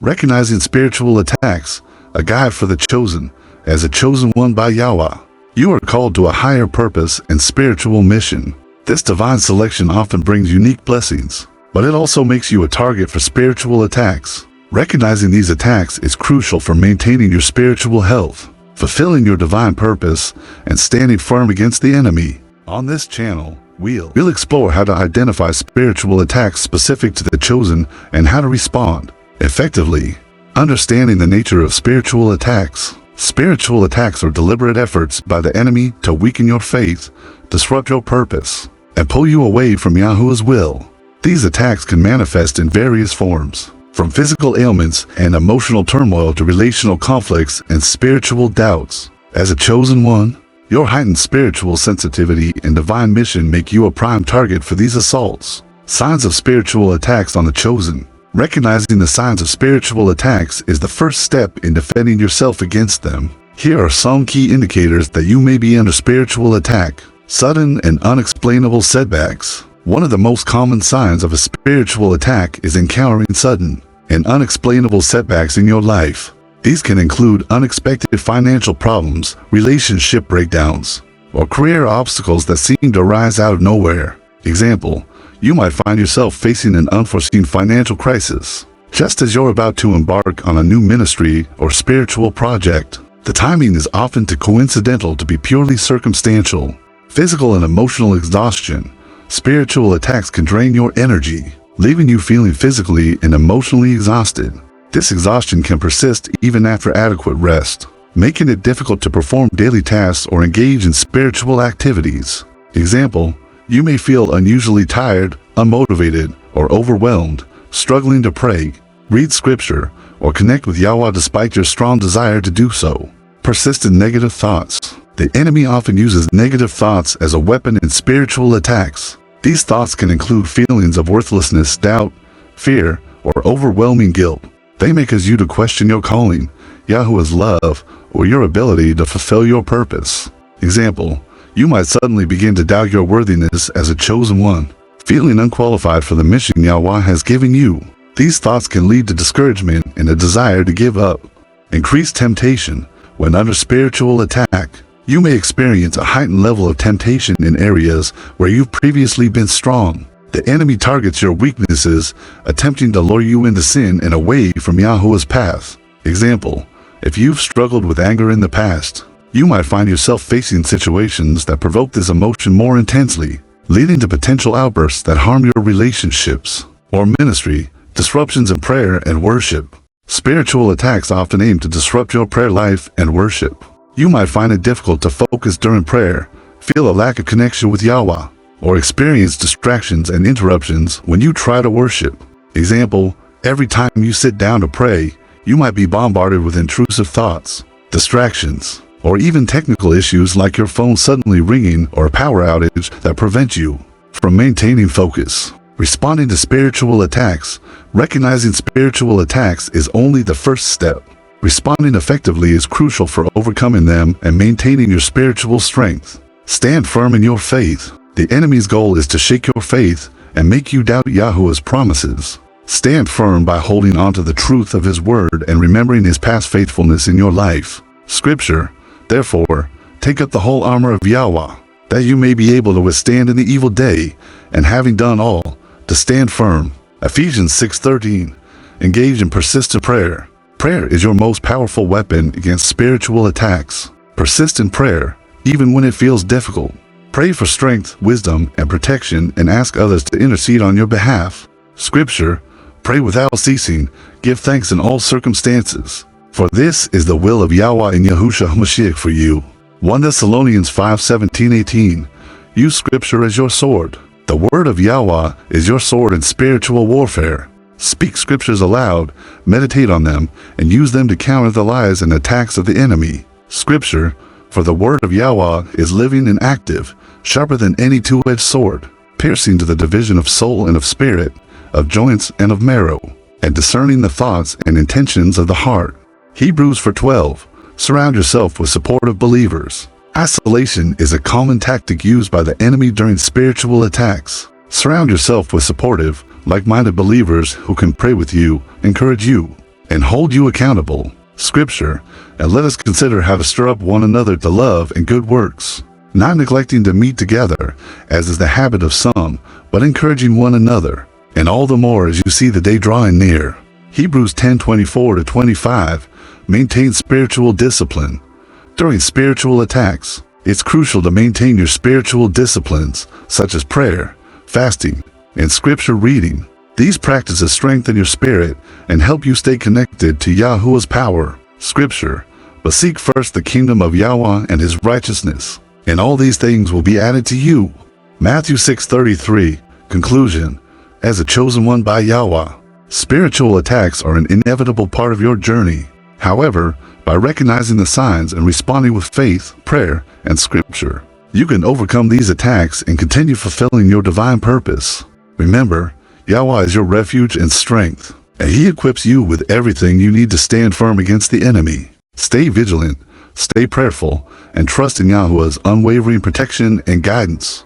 Recognizing spiritual attacks, a guide for the chosen. As a chosen one by Yahuah, you are called to a higher purpose and spiritual mission. This divine selection often brings unique blessings, but it also makes you a target for spiritual attacks. Recognizing these attacks is crucial for maintaining your spiritual health, fulfilling your divine purpose, and standing firm against the enemy. On this channel, we'll explore how to identify spiritual attacks specific to the chosen and how to respond effectively. Understanding the nature of spiritual attacks. Spiritual attacks are deliberate efforts by the enemy to weaken your faith, disrupt your purpose, and pull you away from Yahuah's will. These attacks can manifest in various forms, from physical ailments and emotional turmoil to relational conflicts and spiritual doubts. As a chosen one, your heightened spiritual sensitivity and divine mission make you a prime target for these assaults. Signs of spiritual attacks on the chosen. Recognizing the signs of spiritual attacks is the first step in defending yourself against them. Here are some key indicators that you may be under spiritual attack. Sudden and unexplainable setbacks. One of the most common signs of a spiritual attack is encountering sudden and unexplainable setbacks in your life. These can include unexpected financial problems, relationship breakdowns, or career obstacles that seem to arise out of nowhere. Example, you might find yourself facing an unforeseen financial crisis, just as you're about to embark on a new ministry or spiritual project. The timing is often too coincidental to be purely circumstantial. Physical and emotional exhaustion. Spiritual attacks can drain your energy, leaving you feeling physically and emotionally exhausted. This exhaustion can persist even after adequate rest, making it difficult to perform daily tasks or engage in spiritual activities. Example, you may feel unusually tired, unmotivated, or overwhelmed, struggling to pray, read scripture, or connect with Yahuah despite your strong desire to do so. Persistent negative thoughts. The enemy often uses negative thoughts as a weapon in spiritual attacks. These thoughts can include feelings of worthlessness, doubt, fear, or overwhelming guilt. They may cause you to question your calling, Yahuah's love, or your ability to fulfill your purpose. Example, you might suddenly begin to doubt your worthiness as a chosen one, feeling unqualified for the mission Yahuah has given you. These thoughts can lead to discouragement and a desire to give up. Increased temptation. When under spiritual attack, you may experience a heightened level of temptation in areas where you've previously been strong. The enemy targets your weaknesses, attempting to lure you into sin and away from Yahuah's path. Example, if you've struggled with anger in the past, you might find yourself facing situations that provoke this emotion more intensely, leading to potential outbursts that harm your relationships or ministry. Disruptions in prayer and worship. Spiritual attacks often aim to disrupt your prayer life and worship. You might find it difficult to focus during prayer, feel a lack of connection with Yahuah, or experience distractions and interruptions when you try to worship. Example, every time you sit down to pray, you might be bombarded with intrusive thoughts, distractions, or even technical issues like your phone suddenly ringing or a power outage that prevent you from maintaining focus. Responding to spiritual attacks. Recognizing spiritual attacks is only the first step. Responding effectively is crucial for overcoming them and maintaining your spiritual strength. Stand firm in your faith. The enemy's goal is to shake your faith and make you doubt Yahuah's promises. Stand firm by holding on to the truth of his word and remembering his past faithfulness in your life. Scripture. Therefore, take up the whole armor of Yahuah, that you may be able to withstand in the evil day, and having done all, to stand firm. Ephesians 6:13. Engage in persistent prayer. Prayer is your most powerful weapon against spiritual attacks. Persist in prayer, even when it feels difficult. Pray for strength, wisdom, and protection, and ask others to intercede on your behalf. Scripture. Pray without ceasing. Give thanks in all circumstances, for this is the will of Yahuah in Yahushua HaMashiach for you. 1 Thessalonians 5:17-18. Use Scripture as your sword. The word of Yahuah is your sword in spiritual warfare. Speak scriptures aloud, meditate on them, and use them to counter the lies and attacks of the enemy. Scripture, for the word of Yahuah is living and active, sharper than any two-edged sword, piercing to the division of soul and of spirit, of joints and of marrow, and discerning the thoughts and intentions of the heart. Hebrews 4:12. Surround yourself with supportive believers. Isolation is a common tactic used by the enemy during spiritual attacks. Surround yourself with supportive, like-minded believers who can pray with you, encourage you, and hold you accountable. Scripture, and let us consider how to stir up one another to love and good works, not neglecting to meet together, as is the habit of some, but encouraging one another, and all the more as you see the day drawing near. Hebrews 10:24-25 maintain spiritual discipline. During spiritual attacks, it's crucial to maintain your spiritual disciplines, such as prayer, fasting, and scripture reading. These practices strengthen your spirit and help you stay connected to Yahuah's power, Scripture. But seek first the kingdom of Yahuah and his righteousness, and all these things will be added to you. Matthew 6:33. Conclusion. As a chosen one by Yahuah, spiritual attacks are an inevitable part of your journey. However, by recognizing the signs and responding with faith, prayer, and Scripture, you can overcome these attacks and continue fulfilling your divine purpose. Remember, Yahuah is your refuge and strength, and he equips you with everything you need to stand firm against the enemy. Stay vigilant, stay prayerful, and trust in Yahuah's unwavering protection and guidance.